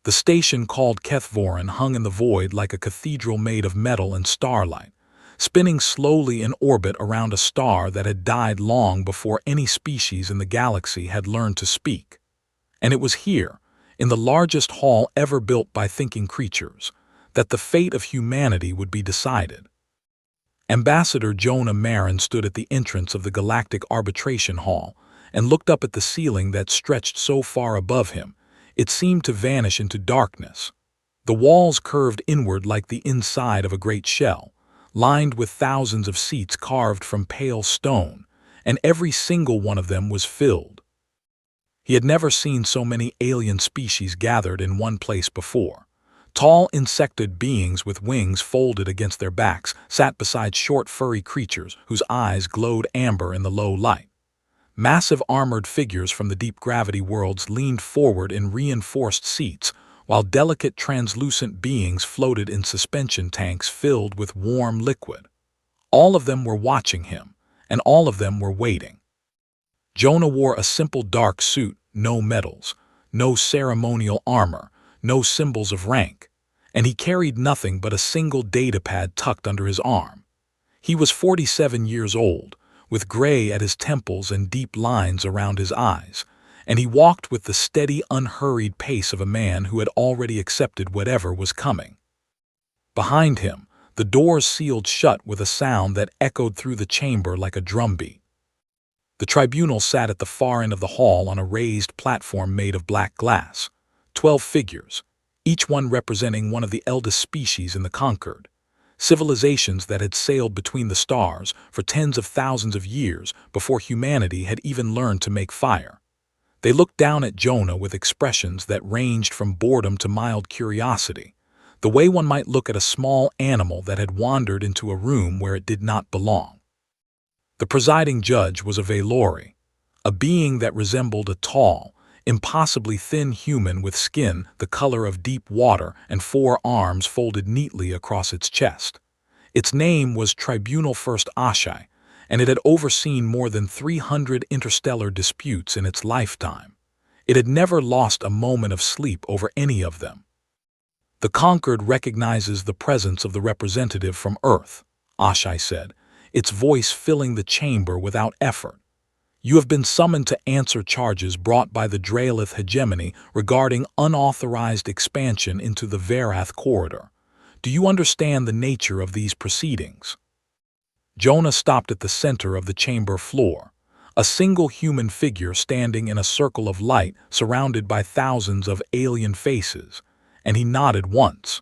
The station called Kethvorin hung in the void like a cathedral made of metal and starlight, spinning slowly in orbit around a star that had died long before any species in the galaxy had learned to speak. And it was here, in the largest hall ever built by thinking creatures, that the fate of humanity would be decided. Ambassador Jonah Marin stood at the entrance of the Galactic Arbitration Hall and looked up at the ceiling that stretched so far above him, it seemed to vanish into darkness. The walls curved inward like the inside of a great shell, lined with thousands of seats carved from pale stone, and every single one of them was filled. He had never seen so many alien species gathered in one place before. Tall, insectoid beings with wings folded against their backs sat beside short, furry creatures whose eyes glowed amber in the low light. Massive armored figures from the deep gravity worlds leaned forward in reinforced seats, while delicate, translucent beings floated in suspension tanks filled with warm liquid. All of them were watching him, and all of them were waiting. Jonah wore a simple dark suit, no medals, no ceremonial armor, no symbols of rank, and he carried nothing but a single datapad tucked under his arm. He was 47 years old, with gray at his temples and deep lines around his eyes, and he walked with the steady, unhurried pace of a man who had already accepted whatever was coming. Behind him, the doors sealed shut with a sound that echoed through the chamber like a drumbeat. The tribunal sat at the far end of the hall on a raised platform made of black glass. 12 figures, each one representing one of the eldest species in the conquered, civilizations that had sailed between the stars for tens of thousands of years before humanity had even learned to make fire. They looked down at Jonah with expressions that ranged from boredom to mild curiosity, the way one might look at a small animal that had wandered into a room where it did not belong. The presiding judge was a Valori, a being that resembled a tall, impossibly thin human with skin the color of deep water and 4 arms folded neatly across its chest. Its name was Tribunal First Ashai, and it had overseen more than 300 interstellar disputes in its lifetime. It had never lost a moment of sleep over any of them. The conquered recognizes the presence of the representative from Earth, Ashai said, its voice filling the chamber without effort. You have been summoned to answer charges brought by the Dralith hegemony regarding unauthorized expansion into the Verath corridor. Do you understand the nature of these proceedings? Jonah stopped at the center of the chamber floor, a single human figure standing in a circle of light surrounded by thousands of alien faces, and he nodded once.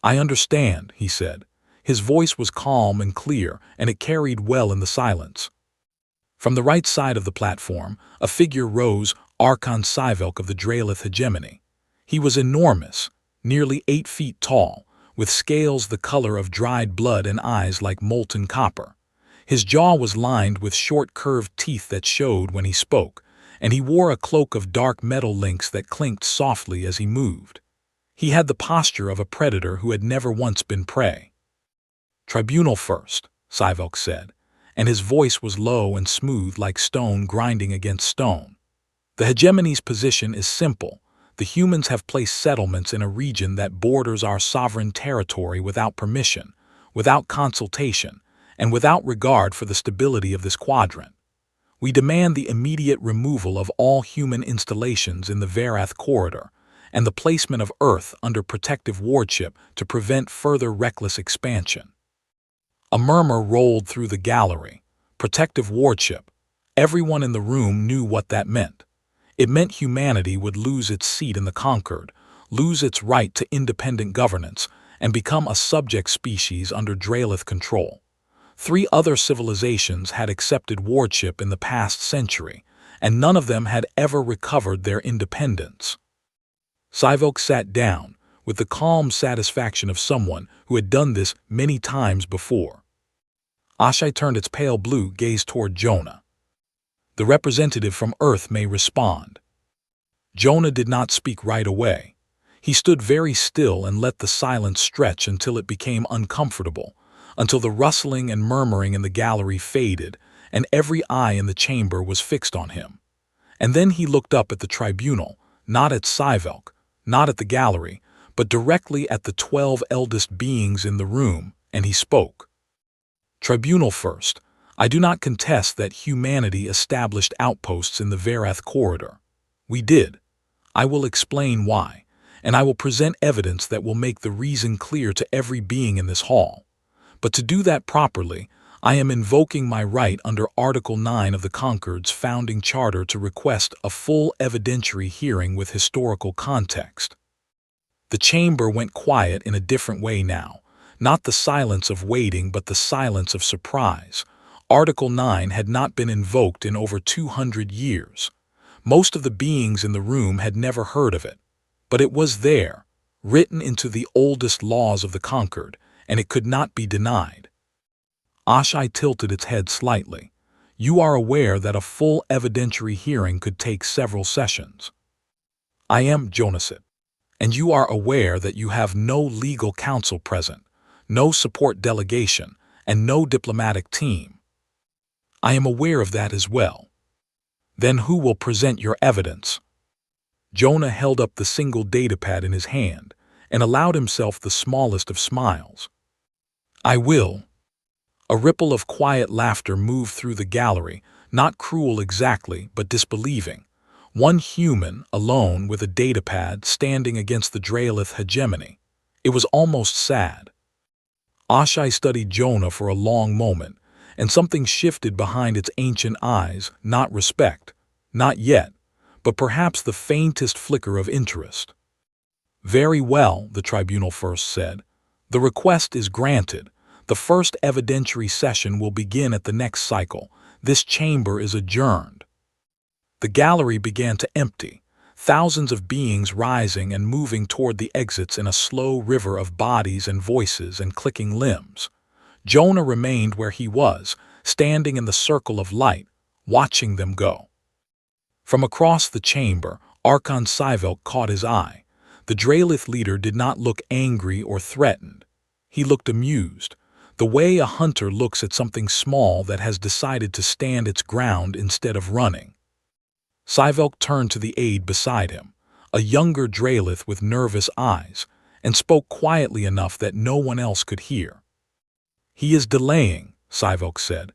I understand, he said. His voice was calm and clear, and it carried well in the silence. From the right side of the platform, a figure rose, Archon Cyvelk of the Dralith hegemony. He was enormous, nearly 8 feet tall, with scales the color of dried blood and eyes like molten copper. His jaw was lined with short curved teeth that showed when he spoke, and he wore a cloak of dark metal links that clinked softly as he moved. He had the posture of a predator who had never once been prey. Tribunal first, Cyvelk said, and his voice was low and smooth like stone grinding against stone. The hegemony's position is simple. The humans have placed settlements in a region that borders our sovereign territory without permission, without consultation, and without regard for the stability of this quadrant. We demand the immediate removal of all human installations in the Verath corridor and the placement of Earth under protective wardship to prevent further reckless expansion. A murmur rolled through the gallery. Protective wardship. Everyone in the room knew what that meant. It meant humanity would lose its seat in the conquered, lose its right to independent governance, and become a subject species under Dralith control. 3 other civilizations had accepted wardship in the past century, and none of them had ever recovered their independence. Cyvelk sat down, with the calm satisfaction of someone who had done this many times before. Ashai turned its pale blue gaze toward Jonah. The representative from Earth may respond. Jonah did not speak right away. He stood very still and let the silence stretch until it became uncomfortable, until the rustling and murmuring in the gallery faded and every eye in the chamber was fixed on him. And then he looked up at the tribunal, not at Cyvelk, not at the gallery, but directly at the 12 eldest beings in the room, and he spoke. Tribunal first, I do not contest that humanity established outposts in the Verath corridor. We did. I will explain why, and I will present evidence that will make the reason clear to every being in this hall. But to do that properly, I am invoking my right under Article 9 of the Concord's founding charter to request a full evidentiary hearing with historical context. The chamber went quiet in a different way now, not the silence of waiting but the silence of surprise. Article 9 had not been invoked in over 200 years. Most of the beings in the room had never heard of it, but it was there, written into the oldest laws of the Concord, and it could not be denied. HFY tilted its head slightly. You are aware that a full evidentiary hearing could take several sessions. I am, Jonasit. And you are aware that you have no legal counsel present, no support delegation, and no diplomatic team. I am aware of that as well. Then who will present your evidence? Jonah held up the single datapad in his hand and allowed himself the smallest of smiles. I will. A ripple of quiet laughter moved through the gallery, not cruel exactly, but disbelieving. One human, alone with a datapad, standing against the Dralith hegemony. It was almost sad. HFY studied Jonah for a long moment, and something shifted behind its ancient eyes, not respect, not yet, but perhaps the faintest flicker of interest. Very well, the tribunal first said. The request is granted. The first evidentiary session will begin at the next cycle. This chamber is adjourned. The gallery began to empty, thousands of beings rising and moving toward the exits in a slow river of bodies and voices and clicking limbs. Jonah remained where he was, standing in the circle of light, watching them go. From across the chamber, Archon Cyvelk caught his eye. The Dralith leader did not look angry or threatened. He looked amused, the way a hunter looks at something small that has decided to stand its ground instead of running. Cyvelk turned to the aide beside him, a younger Dralith with nervous eyes, and spoke quietly enough that no one else could hear. He is delaying, Cyvelk said.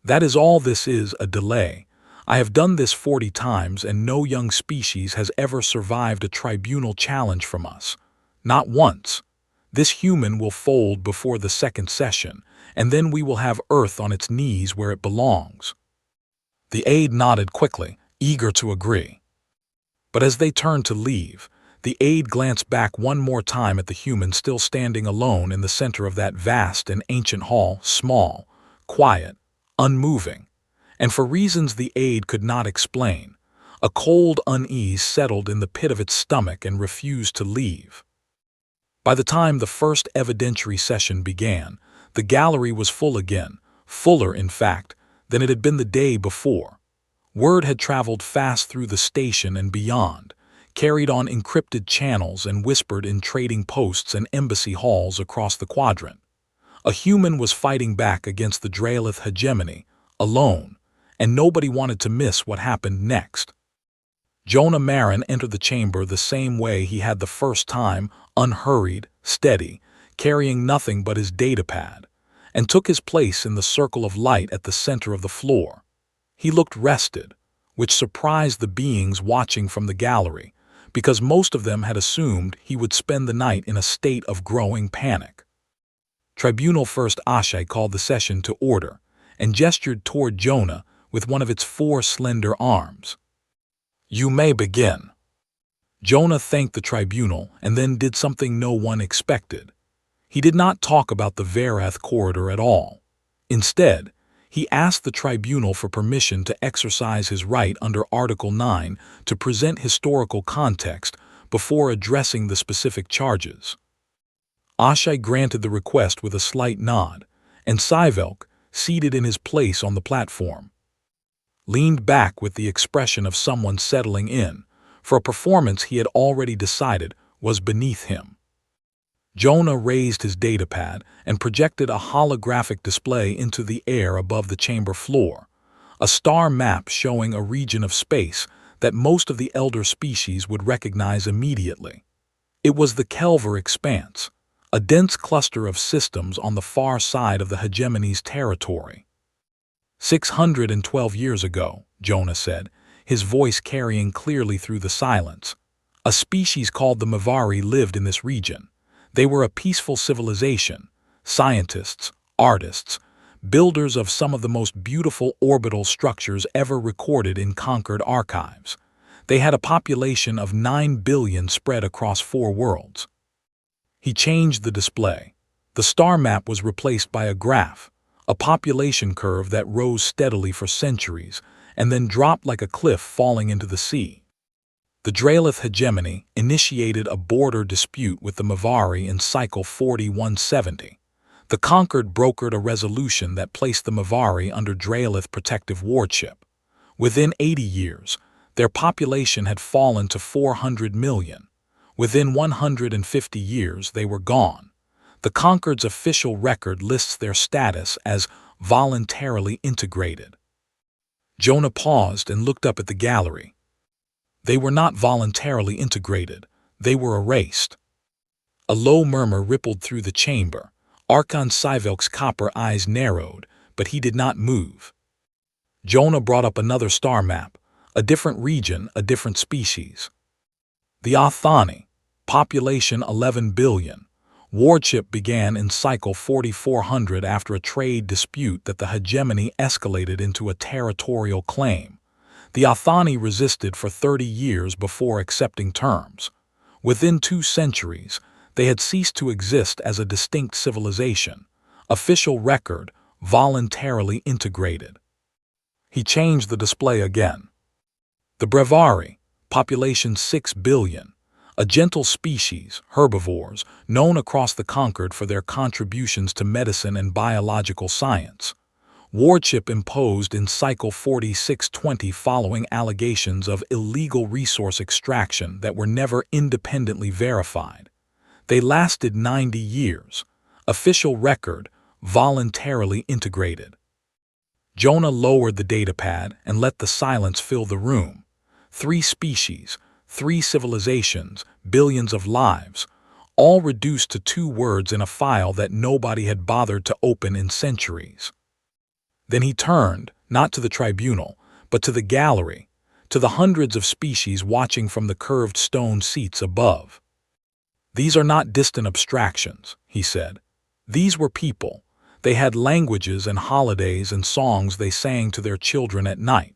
That is all this is, a delay. I have done this 40 times and no young species has ever survived a tribunal challenge from us. Not once. This human will fold before the second session, and then we will have Earth on its knees where it belongs. The aide nodded quickly, eager to agree. But as they turned to leave, the aide glanced back one more time at the human still standing alone in the center of that vast and ancient hall, small, quiet, unmoving. And for reasons the aide could not explain, a cold unease settled in the pit of its stomach and refused to leave. By the time the first evidentiary session began, the gallery was full again, fuller, in fact, than it had been the day before. Word had traveled fast through the station and beyond, carried on encrypted channels and whispered in trading posts and embassy halls across the quadrant. A human was fighting back against the Dralith hegemony, alone, and nobody wanted to miss what happened next. Jonah Marin entered the chamber the same way he had the first time, unhurried, steady, carrying nothing but his datapad, and took his place in the circle of light at the center of the floor. He looked rested, which surprised the beings watching from the gallery, because most of them had assumed he would spend the night in a state of growing panic. Tribunal First HFY called the session to order and gestured toward Jonah with one of its 4 slender arms. You may begin. Jonah thanked the tribunal and then did something no one expected. He did not talk about the Verath corridor at all. Instead, he asked the tribunal for permission to exercise his right under Article 9 to present historical context before addressing the specific charges. HFY granted the request with a slight nod, and Cyvelk, seated in his place on the platform, leaned back with the expression of someone settling in, for a performance he had already decided was beneath him. Jonah raised his datapad and projected a holographic display into the air above the chamber floor, a star map showing a region of space that most of the elder species would recognize immediately. It was the Kelver Expanse, a dense cluster of systems on the far side of the hegemony's territory. 612 years ago, Jonah said, his voice carrying clearly through the silence. A species called the Mavari lived in this region. They were a peaceful civilization, scientists, artists, builders of some of the most beautiful orbital structures ever recorded in conquered archives. They had a population of 9 billion spread across 4 worlds. He changed the display. The star map was replaced by a graph, a population curve that rose steadily for centuries and then dropped like a cliff falling into the sea. The Dralith hegemony initiated a border dispute with the Mavari in cycle 4170. The conquered brokered a resolution that placed the Mavari under Dralith protective wardship. Within 80 years, their population had fallen to 400 million. Within 150 years, they were gone. The Conquered's official record lists their status as voluntarily integrated. Jonah paused and looked up at the gallery. They were not voluntarily integrated. They were erased. A low murmur rippled through the chamber. Archon Sivelk's copper eyes narrowed, but he did not move. Jonah brought up another star map, a different region, a different species. The Athani, population 11 billion. Wardship began in cycle 4400 after a trade dispute that the hegemony escalated into a territorial claim. The Athani resisted for 30 years before accepting terms. Within 2 centuries, they had ceased to exist as a distinct civilization. Official record, voluntarily integrated. He changed the display again. The Brevari, population 6 billion. A gentle species, herbivores, known across the Conquered for their contributions to medicine and biological science. Wardship imposed in cycle 4620 following allegations of illegal resource extraction that were never independently verified. They lasted 90 years. Official record, voluntarily integrated. Jonah lowered the datapad and let the silence fill the room. 3 species, 3 civilizations, billions of lives, all reduced to 2 words in a file that nobody had bothered to open in centuries. Then he turned, not to the tribunal, but to the gallery, to the hundreds of species watching from the curved stone seats above. These are not distant abstractions, he said. These were people. They had languages and holidays and songs they sang to their children at night.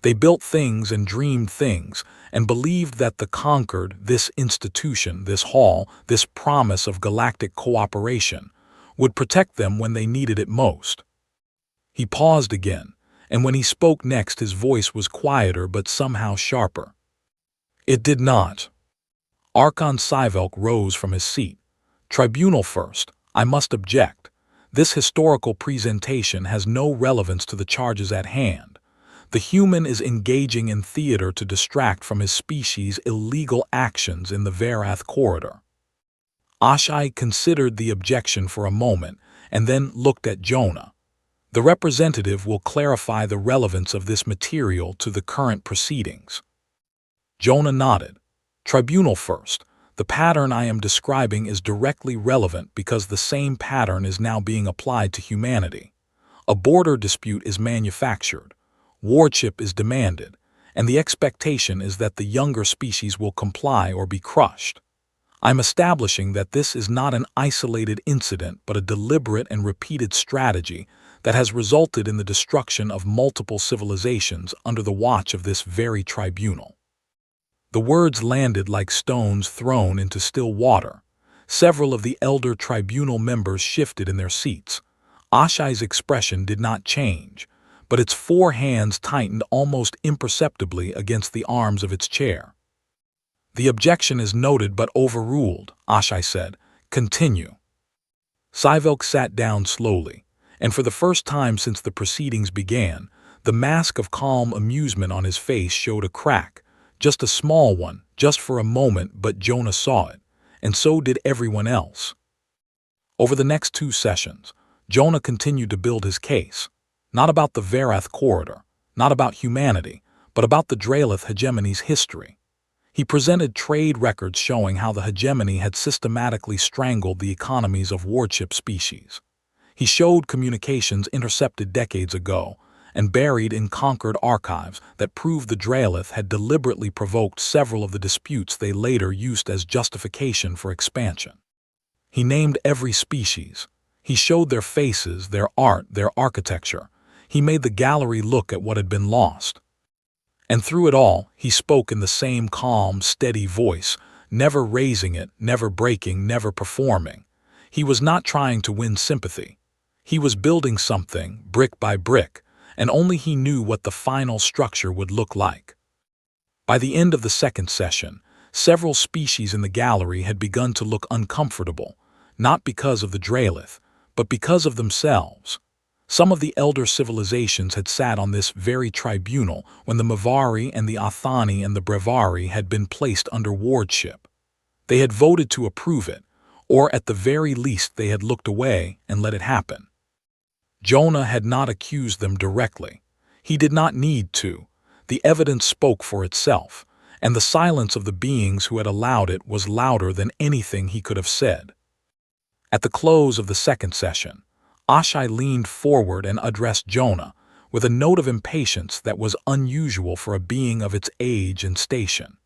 They built things and dreamed things and believed that the Conquered, this institution, this hall, this promise of galactic cooperation, would protect them when they needed it most. He paused again, and when he spoke next his voice was quieter but somehow sharper. It did not. Archon Sivelk rose from his seat. Tribunal first, I must object. This historical presentation has no relevance to the charges at hand. The human is engaging in theater to distract from his species' illegal actions in the Verath corridor. Ashai considered the objection for a moment and then looked at Jonah. The representative will clarify the relevance of this material to the current proceedings. Jonah nodded. Tribunal first. The pattern I am describing is directly relevant because the same pattern is now being applied to humanity. A border dispute is manufactured. Wardship is demanded, and the expectation is that the younger species will comply or be crushed. I'm establishing that this is not an isolated incident but a deliberate and repeated strategy that has resulted in the destruction of multiple civilizations under the watch of this very tribunal. The words landed like stones thrown into still water. Several of the elder tribunal members shifted in their seats. Ashai's expression did not change, but its 4 hands tightened almost imperceptibly against the arms of its chair. The objection is noted but overruled, Ashai said. Continue. Sivelk sat down slowly, and for the first time since the proceedings began, the mask of calm amusement on his face showed a crack. Just a small one, just for a moment, but Jonah saw it, and so did everyone else. Over the next 2 sessions, Jonah continued to build his case, not about the Verath corridor, not about humanity, but about the Dralith hegemony's history. He presented trade records showing how the hegemony had systematically strangled the economies of warship species. He showed communications intercepted decades ago and buried in conquered archives that proved the Draelith had deliberately provoked several of the disputes they later used as justification for expansion. He named every species. He showed their faces, their art, their architecture. He made the gallery look at what had been lost. And through it all, he spoke in the same calm, steady voice, never raising it, never breaking, never performing. He was not trying to win sympathy. He was building something, brick by brick, and only he knew what the final structure would look like. By the end of the second session, several species in the gallery had begun to look uncomfortable, not because of the Draelith, but because of themselves. Some of the elder civilizations had sat on this very tribunal when the Mavari and the Athani and the Brevari had been placed under wardship. They had voted to approve it, or at the very least they had looked away and let it happen. Jonah had not accused them directly. He did not need to. The evidence spoke for itself, and the silence of the beings who had allowed it was louder than anything he could have said. At the close of the second session, Ashai leaned forward and addressed Jonah with a note of impatience that was unusual for a being of its age and station.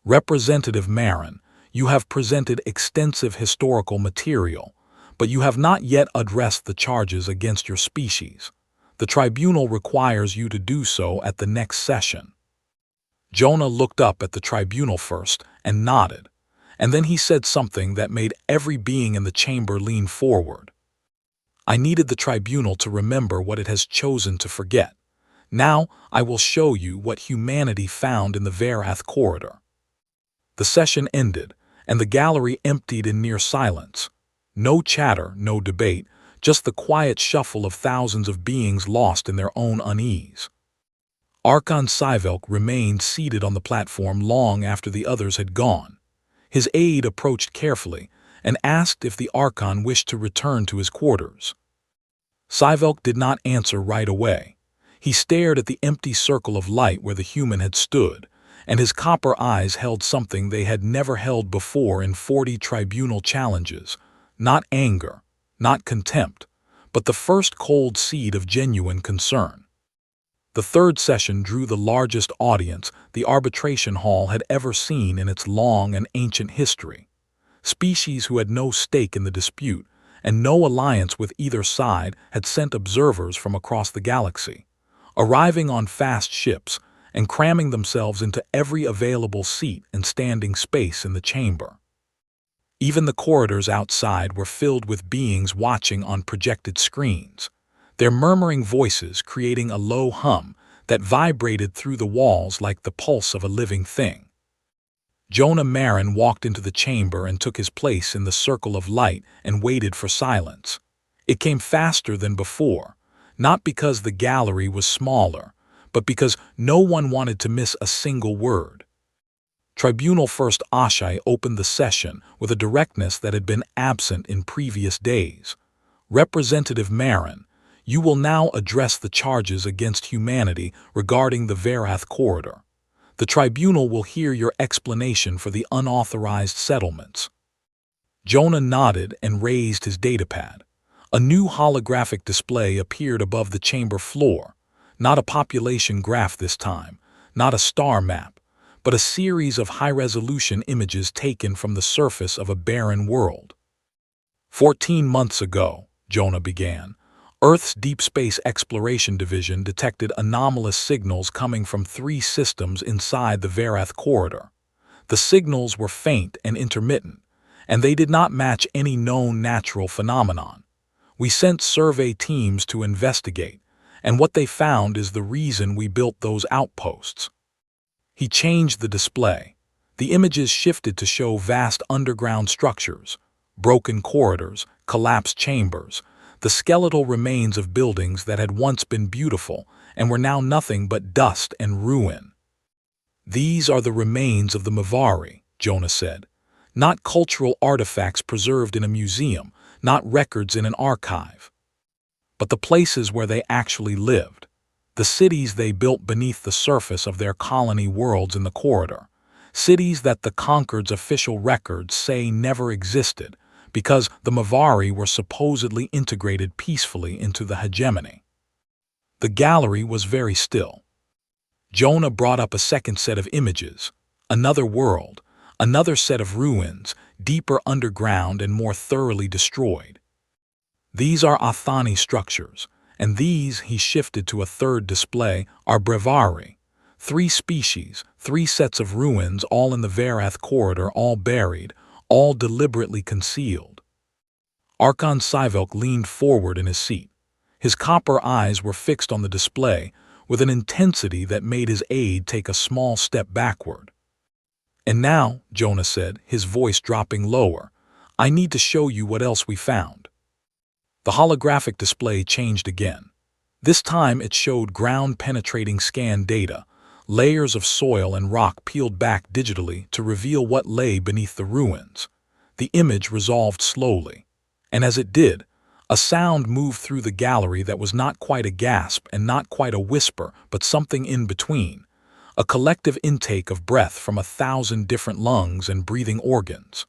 Representative Marin, you have presented extensive historical material, but you have not yet addressed the charges against your species. The tribunal requires you to do so at the next session. Jonah looked up at the tribunal first and nodded, and then he said something that made every being in the chamber lean forward. I needed the tribunal to remember what it has chosen to forget. Now I will show you what humanity found in the Verath corridor. The session ended, and the gallery emptied in near silence. No chatter, no debate, just the quiet shuffle of thousands of beings lost in their own unease. Archon Cyvelk remained seated on the platform long after the others had gone. His aide approached carefully and asked if the Archon wished to return to his quarters. Cyvelk did not answer right away. He stared at the empty circle of light where the human had stood, and his copper eyes held something they had never held before in 40 tribunal challenges. Not anger, not contempt, but the first cold seed of genuine concern. The third session drew the largest audience the arbitration hall had ever seen in its long and ancient history. Species who had no stake in the dispute and no alliance with either side had sent observers from across the galaxy, arriving on fast ships and cramming themselves into every available seat and standing space in the chamber. Even the corridors outside were filled with beings watching on projected screens, their murmuring voices creating a low hum that vibrated through the walls like the pulse of a living thing. Jonah Marin walked into the chamber and took his place in the circle of light and waited for silence. It came faster than before, not because the gallery was smaller, but because no one wanted to miss a single word. Tribunal First Ashai opened the session with a directness that had been absent in previous days. Representative Marin, you will now address the charges against humanity regarding the Verath corridor. The tribunal will hear your explanation for the unauthorized settlements. Jonah nodded and raised his datapad. A new holographic display appeared above the chamber floor. Not a population graph this time, not a star map, but a series of high-resolution images taken from the surface of a barren world. 14 months ago, Jonah began, Earth's Deep Space Exploration Division detected anomalous signals coming from 3 systems inside the Verath corridor. The signals were faint and intermittent, and they did not match any known natural phenomenon. We sent survey teams to investigate, and what they found is the reason we built those outposts. He changed the display. The images shifted to show vast underground structures, broken corridors, collapsed chambers, the skeletal remains of buildings that had once been beautiful and were now nothing but dust and ruin. These are the remains of the Mavari, Jonah said. Not cultural artifacts preserved in a museum, not records in an archive, but the places where they actually lived, the cities they built beneath the surface of their colony worlds in the corridor. cities that the Concord's official records say never existed, because the Mavari were supposedly integrated peacefully into the hegemony. The gallery was very still. Jonah brought up a second set of images, another world, another set of ruins, deeper underground and more thoroughly destroyed. These are Athani structures, and these, he shifted to a third display, are Brevari. 3 species, 3 sets of ruins, all in the Varath corridor, all buried, all deliberately concealed. Archon Cyvelk leaned forward in his seat. His copper eyes were fixed on the display with an intensity that made his aide take a small step backward. "And now," Jonah said, his voice dropping lower, "I need to show you what else we found." The holographic display changed again. This time it showed ground-penetrating scan data, layers of soil and rock peeled back digitally to reveal what lay beneath the ruins. The image resolved slowly, and as it did, a sound moved through the gallery that was not quite a gasp and not quite a whisper, but something in between, a collective intake of breath from 1,000 different lungs and breathing organs.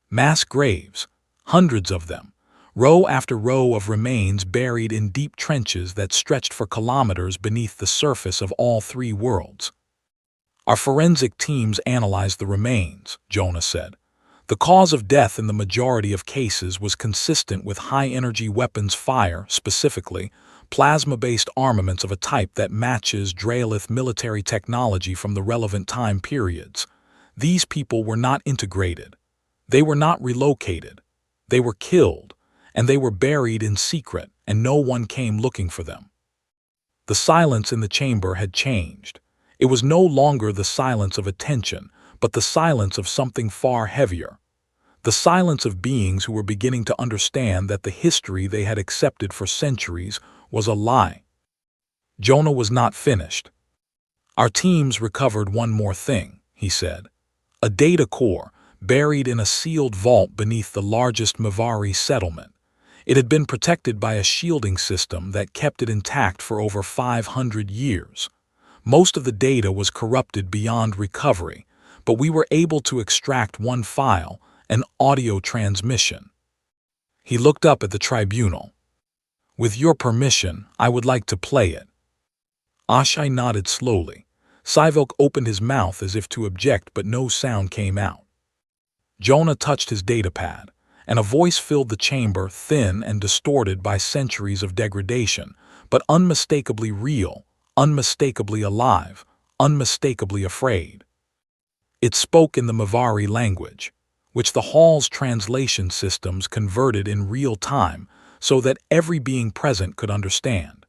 Mass graves, hundreds of them, row after row of remains buried in deep trenches that stretched for kilometers beneath the surface of all 3 worlds. "Our forensic teams analyzed the remains," Jonah said. "The cause of death in the majority of cases was consistent with high-energy weapons fire, specifically plasma-based armaments of a type that matches Draelith military technology from the relevant time periods. These people were not integrated. They were not relocated. They were killed, and they were buried in secret, and no one came looking for them." The silence in the chamber had changed. It was no longer the silence of attention, but the silence of something far heavier. The silence of beings who were beginning to understand that the history they had accepted for centuries was a lie. Jonah was not finished. "Our teams recovered one more thing," he said. "A data core, buried in a sealed vault beneath the largest Mavari settlement. It had been protected by a shielding system that kept it intact for over 500 years. Most of the data was corrupted beyond recovery, but we were able to extract one file, an audio transmission." He looked up at the tribunal. "With your permission, I would like to play it." Ashai nodded slowly. Cyvelk opened his mouth as if to object, but no sound came out. Jonah touched his datapad, and a voice filled the chamber, thin and distorted by centuries of degradation, but unmistakably real, unmistakably alive, unmistakably afraid. It spoke in the Mavari language, which the hall's translation systems converted in real time so that every being present could understand.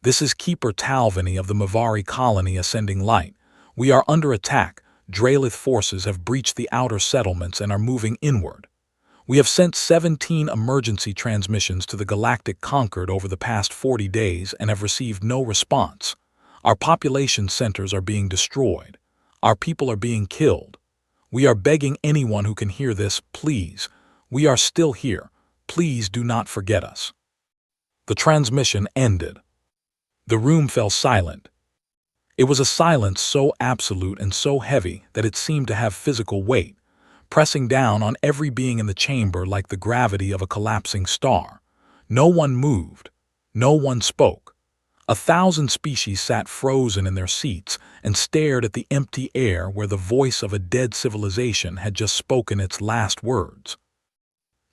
"This is Keeper Talvani of the Mavari colony ascending light. We are under attack. Draelith forces have breached the outer settlements and are moving inward. We have sent 17 emergency transmissions to the Galactic Concord over the past 40 days and have received no response. Our population centers are being destroyed. Our people are being killed. We are begging anyone who can hear this, please. We are still here. Please do not forget us." The transmission ended. The room fell silent. It was a silence so absolute and so heavy that it seemed to have physical weight, pressing down on every being in the chamber like the gravity of a collapsing star. No one moved. No one spoke. 1,000 species sat frozen in their seats and stared at the empty air where the voice of a dead civilization had just spoken its last words.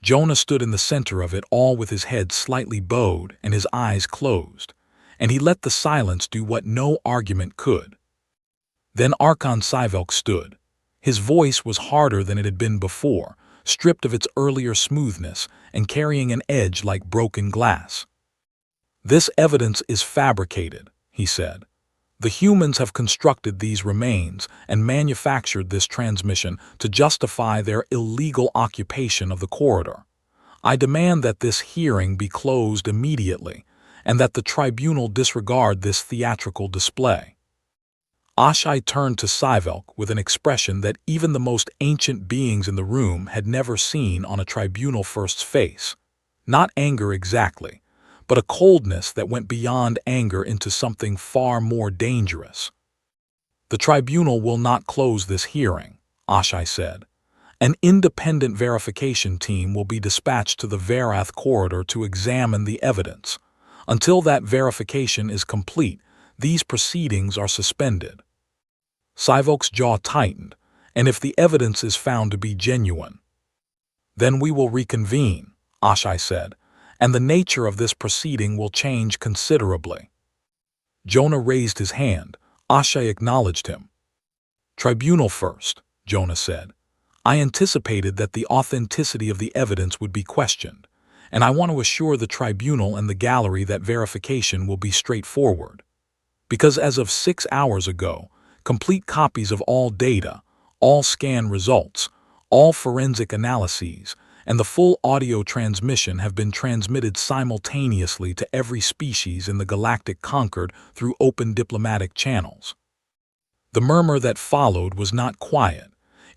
Jonah stood in the center of it, all with his head slightly bowed and his eyes closed, and he let the silence do what no argument could. Then Archon Cyvelk stood. His voice was harder than it had been before, stripped of its earlier smoothness and carrying an edge like broken glass. "This evidence is fabricated," he said. "The humans have constructed these remains and manufactured this transmission to justify their illegal occupation of the corridor. I demand that this hearing be closed immediately and that the tribunal disregard this theatrical display." Ashai turned to Cyvelk with an expression that even the most ancient beings in the room had never seen on a tribunal first's face. Not anger exactly, but a coldness that went beyond anger into something far more dangerous. The tribunal will not close this hearing, HFY said. An independent verification team will be dispatched to the Varath corridor to examine the evidence. Until that verification is complete, these proceedings are suspended. Sivok's jaw tightened, and if the evidence is found to be genuine, then we will reconvene, HFY said, and the nature of this proceeding will change considerably. Jonah raised his hand. HFY acknowledged him. Tribunal first, Jonah said. I anticipated that the authenticity of the evidence would be questioned, and I want to assure the tribunal and the gallery that verification will be straightforward. Because as of 6 hours ago, complete copies of all data, all scan results, all forensic analyses, and the full audio transmission have been transmitted simultaneously to every species in the Galactic Concord through open diplomatic channels. The murmur that followed was not quiet.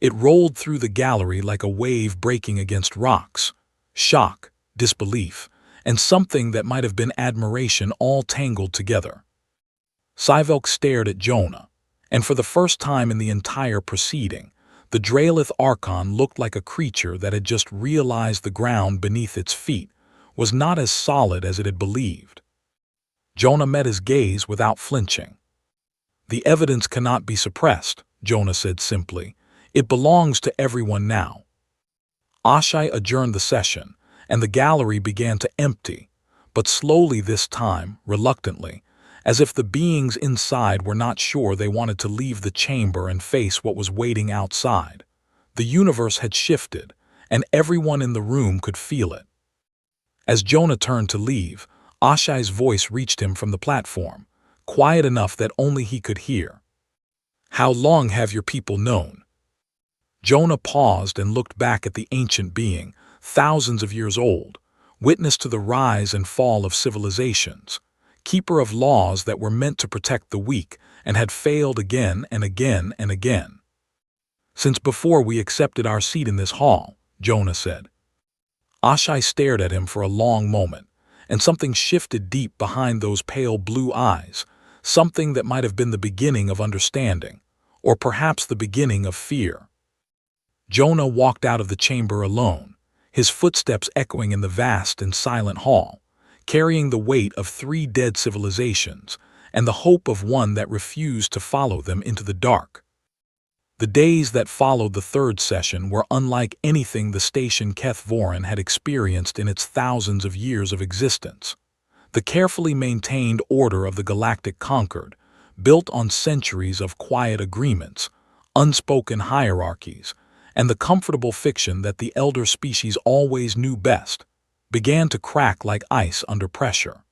It rolled through the gallery like a wave breaking against rocks. Shock, disbelief, and something that might have been admiration all tangled together. Sivok stared at Jonah, and for the first time in the entire proceeding, the Draelith Archon looked like a creature that had just realized the ground beneath its feet was not as solid as it had believed. Jonah met his gaze without flinching. The evidence cannot be suppressed, Jonah said simply. It belongs to everyone now. HFY adjourned the session, and the gallery began to empty, but slowly this time, reluctantly, as if the beings inside were not sure they wanted to leave the chamber and face what was waiting outside. The universe had shifted, and everyone in the room could feel it. As Jonah turned to leave, HFY's voice reached him from the platform, quiet enough that only he could hear. How long have your people known? Jonah paused and looked back at the ancient being, thousands of years old, witness to the rise and fall of civilizations, keeper of laws that were meant to protect the weak and had failed again and again and again. Since before we accepted our seat in this hall, Jonah said. HFY stared at him for a long moment, and something shifted deep behind those pale blue eyes, something that might have been the beginning of understanding, or perhaps the beginning of fear. Jonah walked out of the chamber alone, his footsteps echoing in the vast and silent hall, carrying the weight of 3 dead civilizations and the hope of one that refused to follow them into the dark. The days that followed the third session were unlike anything the station Keth Voren had experienced in its thousands of years of existence. The carefully maintained order of the Galactic Concord, built on centuries of quiet agreements, unspoken hierarchies, and the comfortable fiction that the elder species always knew best, began to crack like ice under pressure.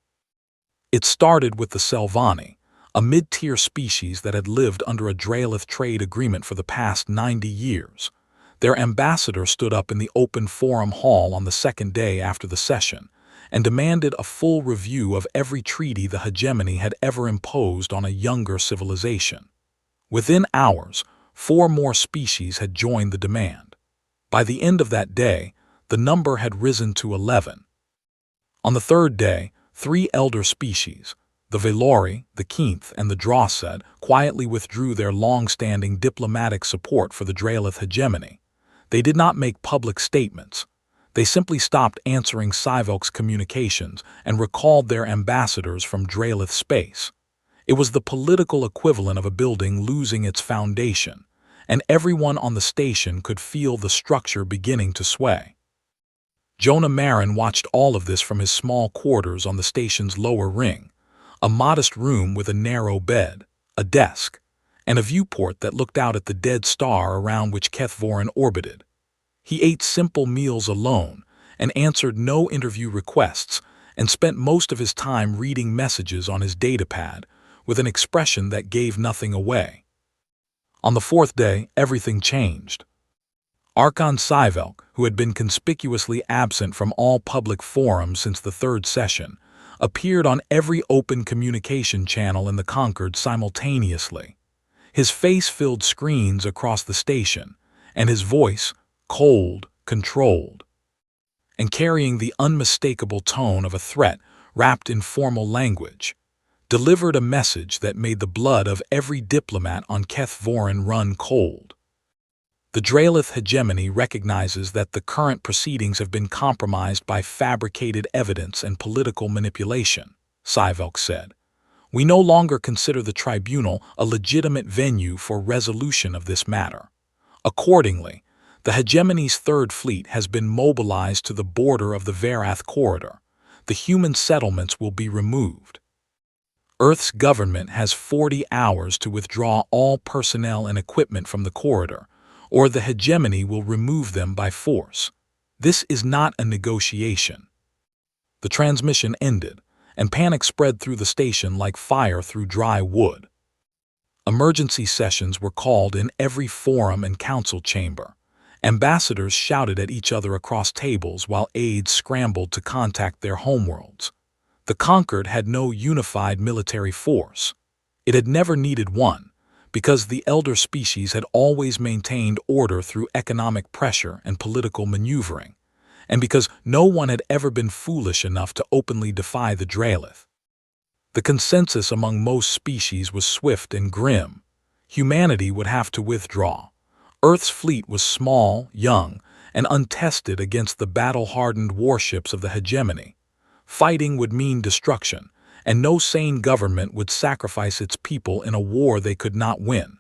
It started with the Selvani, a mid-tier species that had lived under a Draelith trade agreement for the past 90 years. Their ambassador stood up in the open forum hall on the second day after the session and demanded a full review of every treaty the hegemony had ever imposed on a younger civilization. Within hours, 4 more species had joined the demand. By the end of that day, the number had risen to 11. On the third day, 3 elder species, the Velori, the Keenth, and the Drossed, quietly withdrew their long-standing diplomatic support for the Draelith hegemony. They did not make public statements. They simply stopped answering Sivok's communications and recalled their ambassadors from Draelith space. It was the political equivalent of a building losing its foundation, and everyone on the station could feel the structure beginning to sway. Jonah Marin watched all of this from his small quarters on the station's lower ring, a modest room with a narrow bed, a desk, and a viewport that looked out at the dead star around which Keth Voren orbited. He ate simple meals alone and answered no interview requests and spent most of his time reading messages on his datapad with an expression that gave nothing away. On the 4th day, everything changed. Archon Sivok, who had been conspicuously absent from all public forums since the 3rd session, appeared on every open communication channel in the Concord simultaneously. His face filled screens across the station, and his voice, cold, controlled, and carrying the unmistakable tone of a threat wrapped in formal language. delivered a message that made the blood of every diplomat on Keth Vorin run cold. The Draelith hegemony recognizes that the current proceedings have been compromised by fabricated evidence and political manipulation, Sci-Fi said. We no longer consider the tribunal a legitimate venue for resolution of this matter. Accordingly, the hegemony's Third Fleet has been mobilized to the border of the Verath corridor. The human settlements will be removed. Earth's government has 40 hours to withdraw all personnel and equipment from the corridor, or the hegemony will remove them by force. This is not a negotiation. The transmission ended, and panic spread through the station like fire through dry wood. Emergency sessions were called in every forum and council chamber. Ambassadors shouted at each other across tables while aides scrambled to contact their homeworlds. The conquered had no unified military force. It had never needed one, because the elder species had always maintained order through economic pressure and political maneuvering, and because no one had ever been foolish enough to openly defy the Draelith. The consensus among most species was swift and grim. Humanity would have to withdraw. Earth's fleet was small, young, and untested against the battle-hardened warships of the hegemony. Fighting would mean destruction, and no sane government would sacrifice its people in a war they could not win.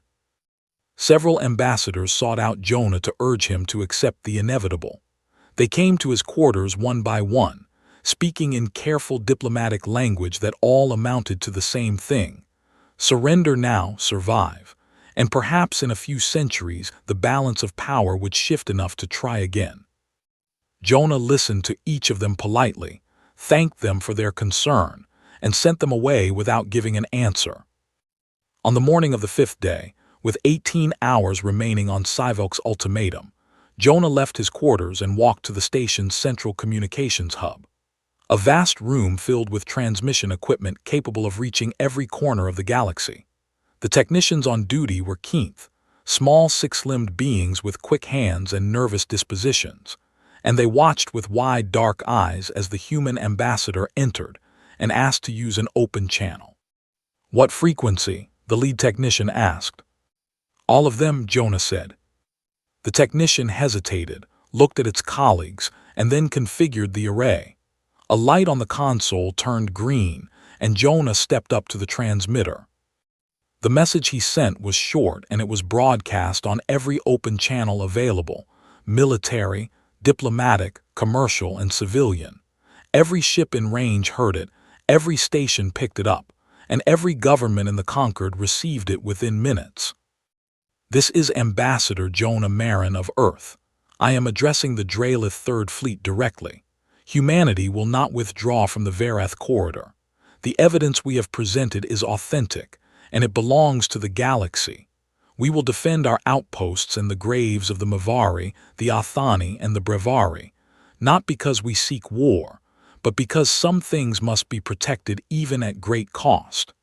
Several ambassadors sought out Jonah to urge him to accept the inevitable. They came to his quarters one by one, speaking in careful diplomatic language that all amounted to the same thing: surrender now, survive, and perhaps in a few centuries the balance of power would shift enough to try again. Jonah listened to each of them politely, thanked them for their concern, and sent them away without giving an answer. On the morning of the 5th day, with 18 hours remaining on Sci-Fi's ultimatum, Jonah left his quarters and walked to the station's central communications hub. A vast room filled with transmission equipment capable of reaching every corner of the galaxy. The technicians on duty were Keenth, small six-limbed beings with quick hands and nervous dispositions, and they watched with wide dark eyes as the human ambassador entered and asked to use an open channel. "What frequency?" the lead technician asked. "All of them," Jonah said. The technician hesitated, looked at its colleagues, and then configured the array. A light on the console turned green, and Jonah stepped up to the transmitter. The message he sent was short, and it was broadcast on every open channel available: military, diplomatic, commercial, and civilian. Every ship in range heard it, every station picked it up, and every government in the conquered received it within minutes. "This is Ambassador Jonah Marin of Earth. I am addressing the Draelith Third Fleet directly. Humanity will not withdraw from the Verath corridor. The evidence we have presented is authentic, and it belongs to the galaxy. We will defend our outposts and the graves of the Mavari, the Athani, and the Brevari, not because we seek war, but because some things must be protected even at great cost."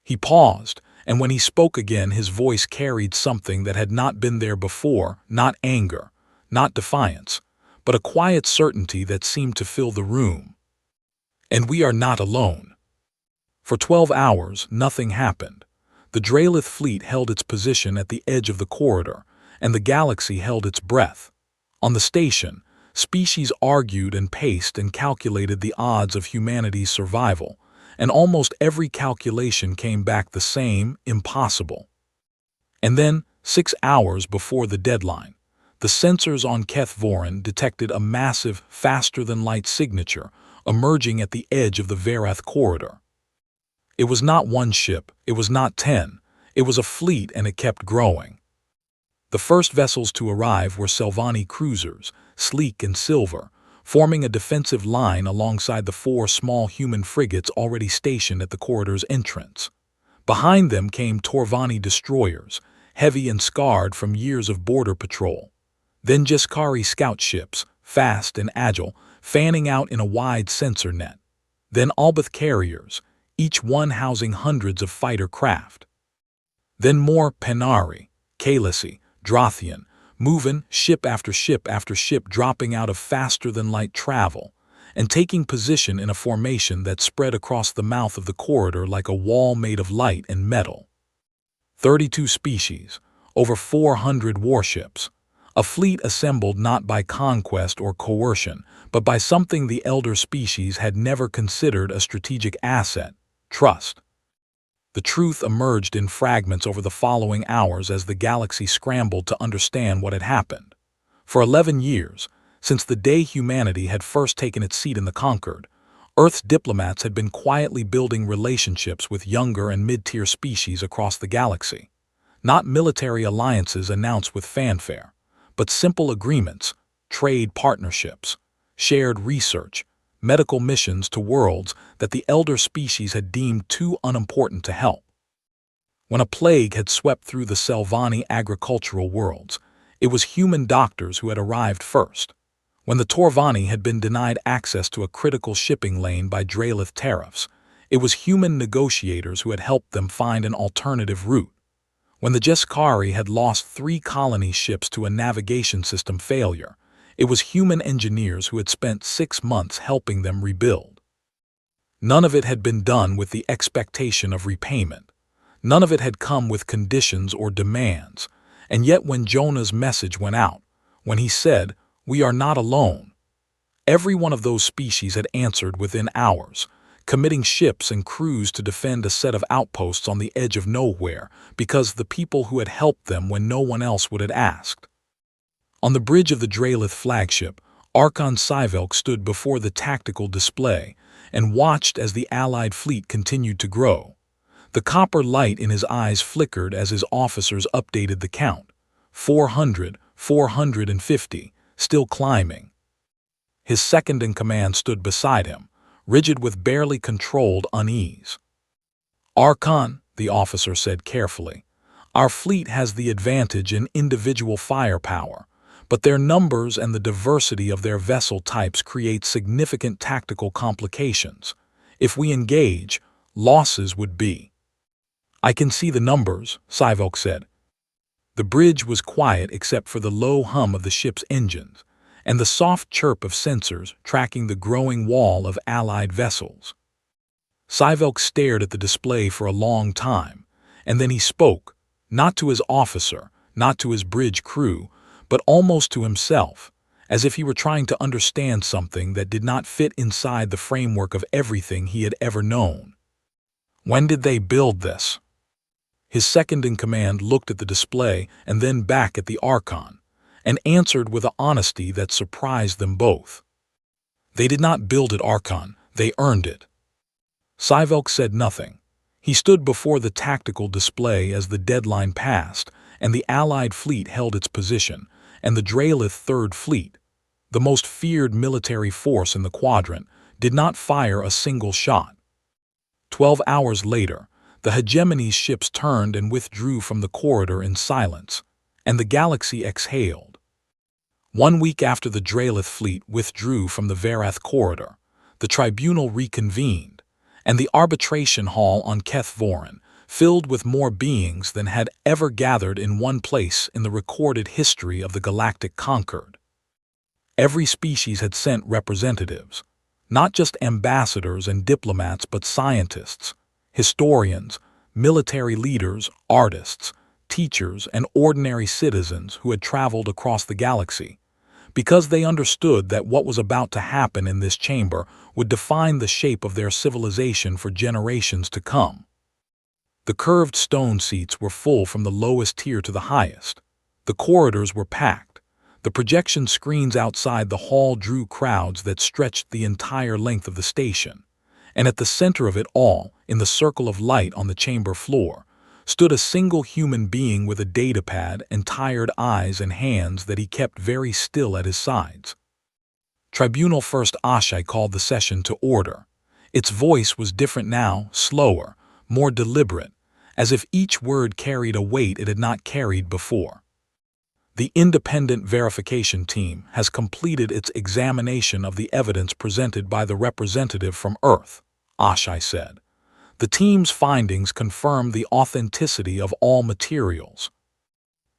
He paused, and when he spoke again his voice carried something that had not been there before: not anger, not defiance, but a quiet certainty that seemed to fill the room. "And we are not alone." For 12 hours, nothing happened. The Draelith fleet held its position at the edge of the corridor, and the galaxy held its breath. On the station, species argued and paced and calculated the odds of humanity's survival, and almost every calculation came back the same: impossible. And then, 6 hours before the deadline, the sensors on Keth Vorin detected a massive, faster-than-light signature emerging at the edge of the Verath corridor. It was not one ship, it was not 10, it was a fleet, and it kept growing. The first vessels to arrive were Selvani cruisers, sleek and silver, forming a defensive line alongside the 4 small human frigates already stationed at the corridor's entrance. Behind them came Torvani destroyers, heavy and scarred from years of border patrol. Then Jeskari scout ships, fast and agile, fanning out in a wide sensor net. Then Albeth carriers, each one housing hundreds of fighter craft. Then more Penari, Kalisi, Drothian, moving ship after ship after ship, dropping out of faster-than-light travel, and taking position in a formation that spread across the mouth of the corridor like a wall made of light and metal. 32 species, over 400 warships, a fleet assembled not by conquest or coercion, but by something the elder species had never considered a strategic asset: trust. The truth emerged in fragments over the following hours as the galaxy scrambled to understand what had happened. For 11 years, since the day humanity had first taken its seat in the Concord, Earth's diplomats had been quietly building relationships with younger and mid-tier species across the galaxy. Not military alliances announced with fanfare, but simple agreements, trade partnerships, shared research, medical missions to worlds that the elder species had deemed too unimportant to help. When a plague had swept through the Selvani agricultural worlds, it was human doctors who had arrived first. When the Torvani had been denied access to a critical shipping lane by Dralith tariffs, it was human negotiators who had helped them find an alternative route. When the Jeskari had lost 3 colony ships to a navigation system failure, it was human engineers who had spent 6 months helping them rebuild. None of it had been done with the expectation of repayment. None of it had come with conditions or demands. And yet when Jonah's message went out, when he said, "We are not alone," every one of those species had answered within hours, committing ships and crews to defend a set of outposts on the edge of nowhere because the people who had helped them when no one else would have asked. On the bridge of the Dralith flagship, Archon Cyvelk stood before the tactical display and watched as the Allied fleet continued to grow. The copper light in his eyes flickered as his officers updated the count. 400, 450, still climbing. His second-in-command stood beside him, rigid with barely controlled unease. "Archon," the officer said carefully, "our fleet has the advantage in individual firepower, but their numbers and the diversity of their vessel types create significant tactical complications. If we engage, losses would be." "I can see the numbers," Cyvelk said. The bridge was quiet except for the low hum of the ship's engines and the soft chirp of sensors tracking the growing wall of Allied vessels. Cyvelk stared at the display for a long time, and then he spoke, not to his officer, not to his bridge crew, but almost to himself, as if he were trying to understand something that did not fit inside the framework of everything he had ever known. "When did they build this?" His second-in-command looked at the display and then back at the Archon, and answered with an honesty that surprised them both. "They did not build it, Archon, they earned it." Cyvelk said nothing. He stood before the tactical display as the deadline passed, and the Allied fleet held its position, and the Dralith Third Fleet, the most feared military force in the quadrant, did not fire a single shot. 12 hours later, the hegemony's ships turned and withdrew from the corridor in silence, and the galaxy exhaled. 1 week after the Dralith fleet withdrew from the Verath corridor, the tribunal reconvened, and the arbitration hall on Keth Vorin filled with more beings than had ever gathered in one place in the recorded history of the Galactic Concord. Every species had sent representatives, not just ambassadors and diplomats but scientists, historians, military leaders, artists, teachers, and ordinary citizens who had traveled across the galaxy, because they understood that what was about to happen in this chamber would define the shape of their civilization for generations to come. The curved stone seats were full from the lowest tier to the highest. The corridors were packed. The projection screens outside the hall drew crowds that stretched the entire length of the station. And at the center of it all, in the circle of light on the chamber floor, stood a single human being with a datapad and tired eyes and hands that he kept very still at his sides. Tribunal First Ashai called the session to order. Its voice was different now, slower, more deliberate, as if each word carried a weight it had not carried before. "The independent verification team has completed its examination of the evidence presented by the representative from Earth," Ashai said. "The team's findings confirm the authenticity of all materials,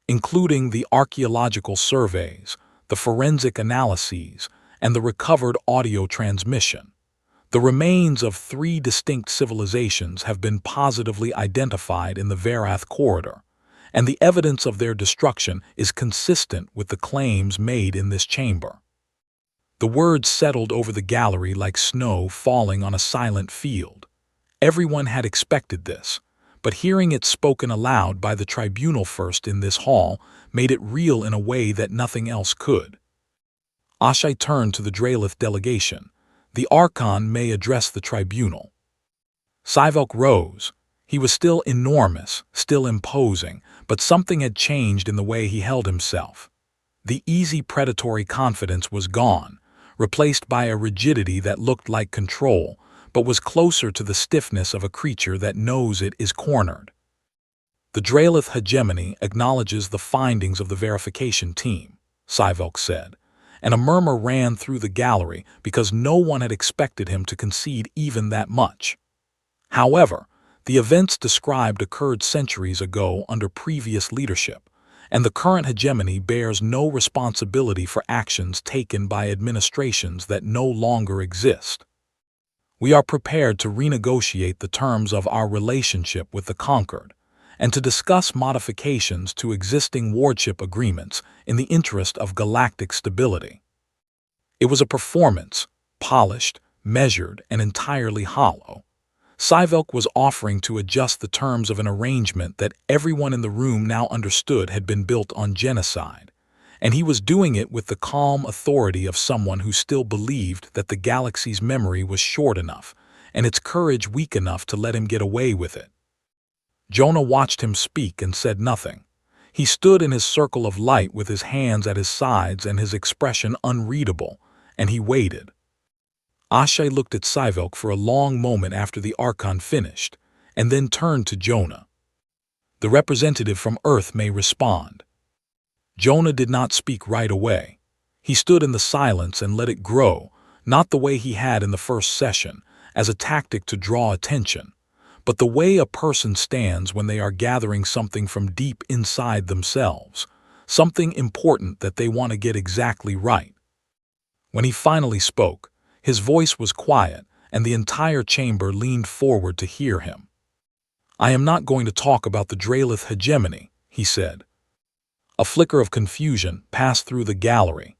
including the archaeological surveys, the forensic analyses, and the recovered audio transmission. The remains of 3 distinct civilizations have been positively identified in the Varath corridor, and the evidence of their destruction is consistent with the claims made in this chamber. The words settled over the gallery like snow falling on a silent field. Everyone had expected this, but hearing it spoken aloud by the tribunal first in this hall made it real in a way that nothing else could. Ashai turned to the Dralith delegation. The Archon may address the tribunal. Sivok rose. He was still enormous, still imposing, but something had changed in the way he held himself. The easy predatory confidence was gone, replaced by a rigidity that looked like control, but was closer to the stiffness of a creature that knows it is cornered. The Dralith hegemony acknowledges the findings of the verification team, Sivok said, and a murmur ran through the gallery because no one had expected him to concede even that much. However, the events described occurred centuries ago under previous leadership, and the current hegemony bears no responsibility for actions taken by administrations that no longer exist. We are prepared to renegotiate the terms of our relationship with the conquered, and to discuss modifications to existing wardship agreements in the interest of galactic stability. It was a performance, polished, measured, and entirely hollow. Sivok was offering to adjust the terms of an arrangement that everyone in the room now understood had been built on genocide, and he was doing it with the calm authority of someone who still believed that the galaxy's memory was short enough and its courage weak enough to let him get away with it. Jonah watched him speak and said nothing. He stood in his circle of light with his hands at his sides and his expression unreadable, and he waited. Ashai looked at Sivok for a long moment after the Archon finished, and then turned to Jonah. The representative from Earth may respond. Jonah did not speak right away. He stood in the silence and let it grow, not the way he had in the first session, as a tactic to draw attention, but the way a person stands when they are gathering something from deep inside themselves, something important that they want to get exactly right. When he finally spoke, his voice was quiet, and the entire chamber leaned forward to hear him. "I am not going to talk about the Dralith hegemony," he said. A flicker of confusion passed through the gallery.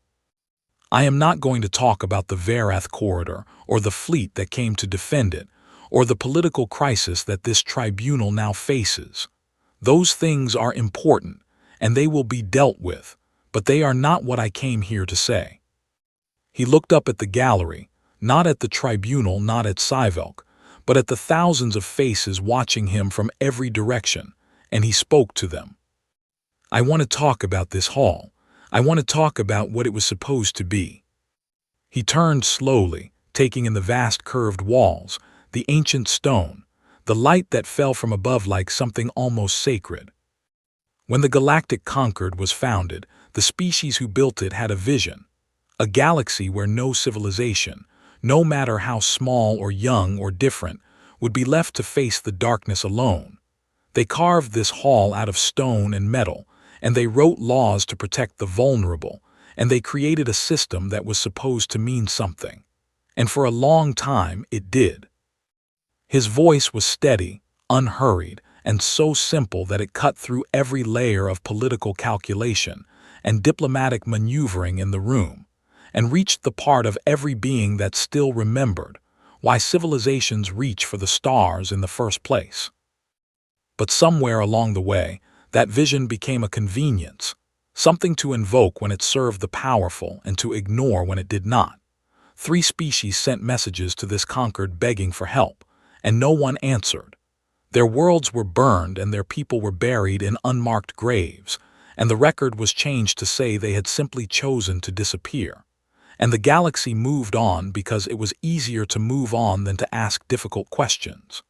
"I am not going to talk about the Varath corridor, or the fleet that came to defend it, or the political crisis that this tribunal now faces. Those things are important, and they will be dealt with, but they are not what I came here to say." He looked up at the gallery, not at the tribunal, not at Sivok, but at the thousands of faces watching him from every direction, and he spoke to them. "I want to talk about this hall. I want to talk about what it was supposed to be." He turned slowly, taking in the vast curved walls, the ancient stone, the light that fell from above like something almost sacred. When the Galactic Concord was founded, the species who built it had a vision, a galaxy where no civilization, no matter how small or young or different, would be left to face the darkness alone. They carved this hall out of stone and metal, and they wrote laws to protect the vulnerable, and they created a system that was supposed to mean something. And for a long time it did. His voice was steady, unhurried, and so simple that it cut through every layer of political calculation and diplomatic maneuvering in the room, and reached the part of every being that still remembered why civilizations reach for the stars in the first place. But somewhere along the way, that vision became a convenience, something to invoke when it served the powerful and to ignore when it did not. 3 species sent messages to this conquered begging for help, and no one answered. Their worlds were burned and their people were buried in unmarked graves, and the record was changed to say they had simply chosen to disappear. And the galaxy moved on because it was easier to move on than to ask difficult questions.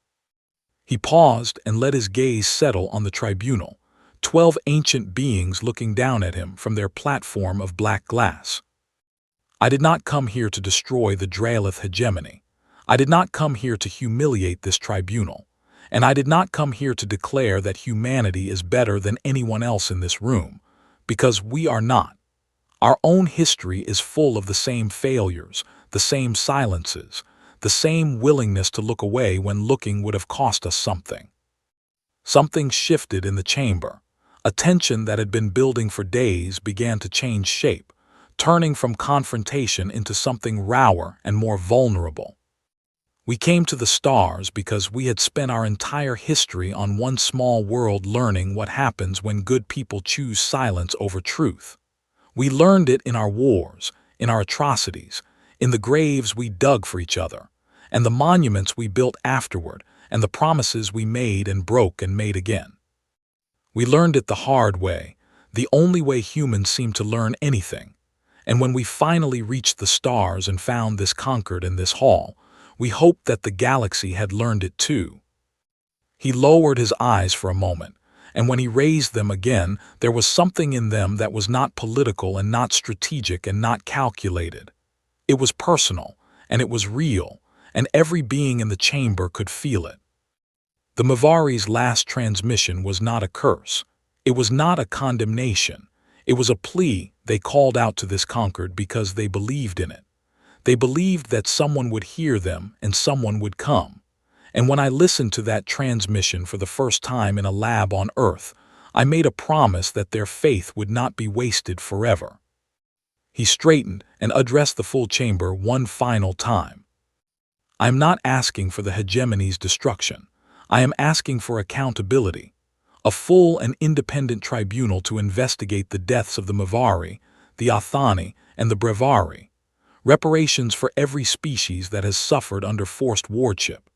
He paused and let his gaze settle on the tribunal, 12 ancient beings looking down at him from their platform of black glass. "I did not come here to destroy the Dralith hegemony. I did not come here to humiliate this tribunal, and I did not come here to declare that humanity is better than anyone else in this room, because we are not. Our own history is full of the same failures, the same silences, the same willingness to look away when looking would have cost us something. Something shifted in the chamber. A tension that had been building for days began to change shape, turning from confrontation into something rawer and more vulnerable. We came to the stars because we had spent our entire history on one small world learning what happens when good people choose silence over truth. We learned it in our wars, in our atrocities, in the graves we dug for each other, and the monuments we built afterward, and the promises we made and broke and made again. We learned it the hard way, the only way humans seem to learn anything. And when we finally reached the stars and found this conquered in this hall, we hoped that the galaxy had learned it too. He lowered his eyes for a moment, and when he raised them again, there was something in them that was not political and not strategic and not calculated. It was personal, and it was real, and every being in the chamber could feel it. The Mavari's last transmission was not a curse. It was not a condemnation. It was a plea they called out to this conquered because they believed in it. They believed that someone would hear them and someone would come. And when I listened to that transmission for the first time in a lab on Earth, I made a promise that their faith would not be wasted forever. He straightened and addressed the full chamber one final time. I am not asking for the hegemony's destruction. I am asking for accountability, a full and independent tribunal to investigate the deaths of the Mavari, the Athani, and the Brevari, reparations for every species that has suffered under forced wardship,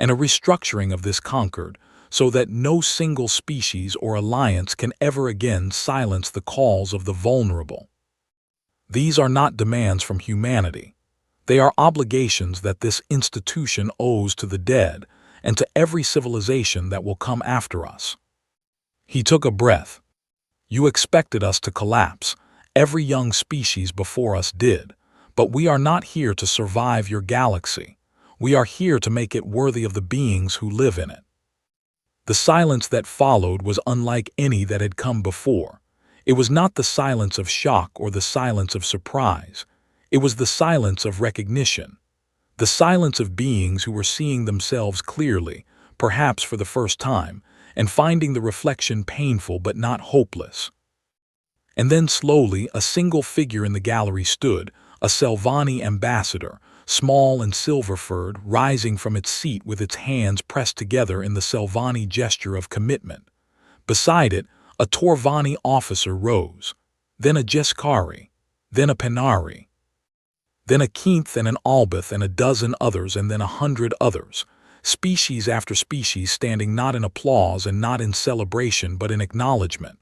and a restructuring of this conquered so that no single species or alliance can ever again silence the calls of the vulnerable. These are not demands from humanity. They are obligations that this institution owes to the dead and to every civilization that will come after us. He took a breath. You expected us to collapse. Every young species before us did. But we are not here to survive your galaxy. We are here to make it worthy of the beings who live in it. The silence that followed was unlike any that had come before. It was not the silence of shock or the silence of surprise. It was the silence of recognition. The silence of beings who were seeing themselves clearly, perhaps for the first time, and finding the reflection painful but not hopeless. And then slowly a single figure in the gallery stood, a Selvani ambassador, small and silver-furred, rising from its seat with its hands pressed together in the Selvani gesture of commitment. Beside it, a Torvani officer rose, then a Jeskari, then a Penari, then a Keenth and an Albeth and a dozen others and then 100 others, species after species standing not in applause and not in celebration but in acknowledgement.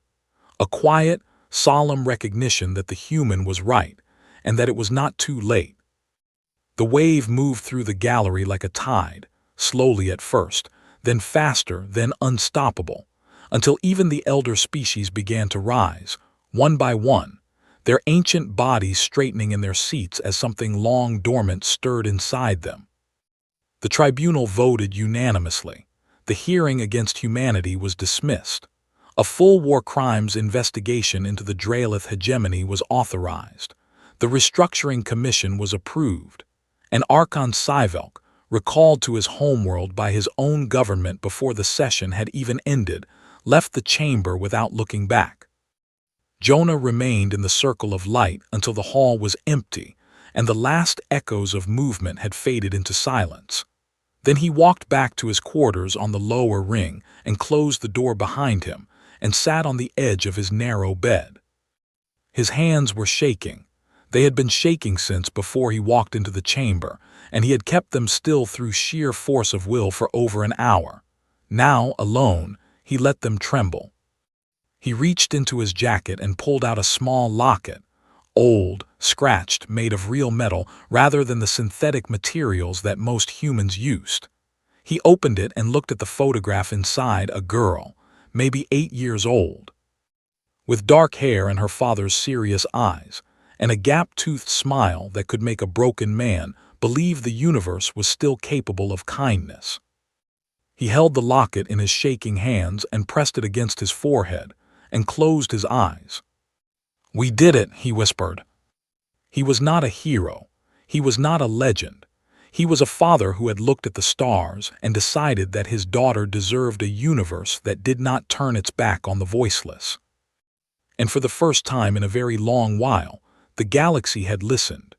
A quiet, solemn recognition that the human was right and that it was not too late. The wave moved through the gallery like a tide, slowly at first, then faster, then unstoppable, until even the elder species began to rise, one by one, their ancient bodies straightening in their seats as something long dormant stirred inside them. The tribunal voted unanimously. The hearing against humanity was dismissed. A full war crimes investigation into the Draelith hegemony was authorized. The restructuring commission was approved. And Archon Cyvelk, recalled to his homeworld by his own government before the session had even ended, left the chamber without looking back. Jonah remained in the circle of light until the hall was empty and the last echoes of movement had faded into silence. Then he walked back to his quarters on the lower ring and closed the door behind him and sat on the edge of his narrow bed. His hands were shaking. They had been shaking since before he walked into the chamber, and he had kept them still through sheer force of will for over an hour. Now, alone, he let them tremble. He reached into his jacket and pulled out a small locket, old, scratched, made of real metal rather than the synthetic materials that most humans used. He opened it and looked at the photograph inside, a girl, maybe 8 years old, with dark hair and her father's serious eyes, and a gap-toothed smile that could make a broken man believe the universe was still capable of kindness. He held the locket in his shaking hands and pressed it against his forehead, and closed his eyes. "We did it," he whispered. He was not a hero. He was not a legend. He was a father who had looked at the stars and decided that his daughter deserved a universe that did not turn its back on the voiceless. And for the first time in a very long while, the galaxy had listened.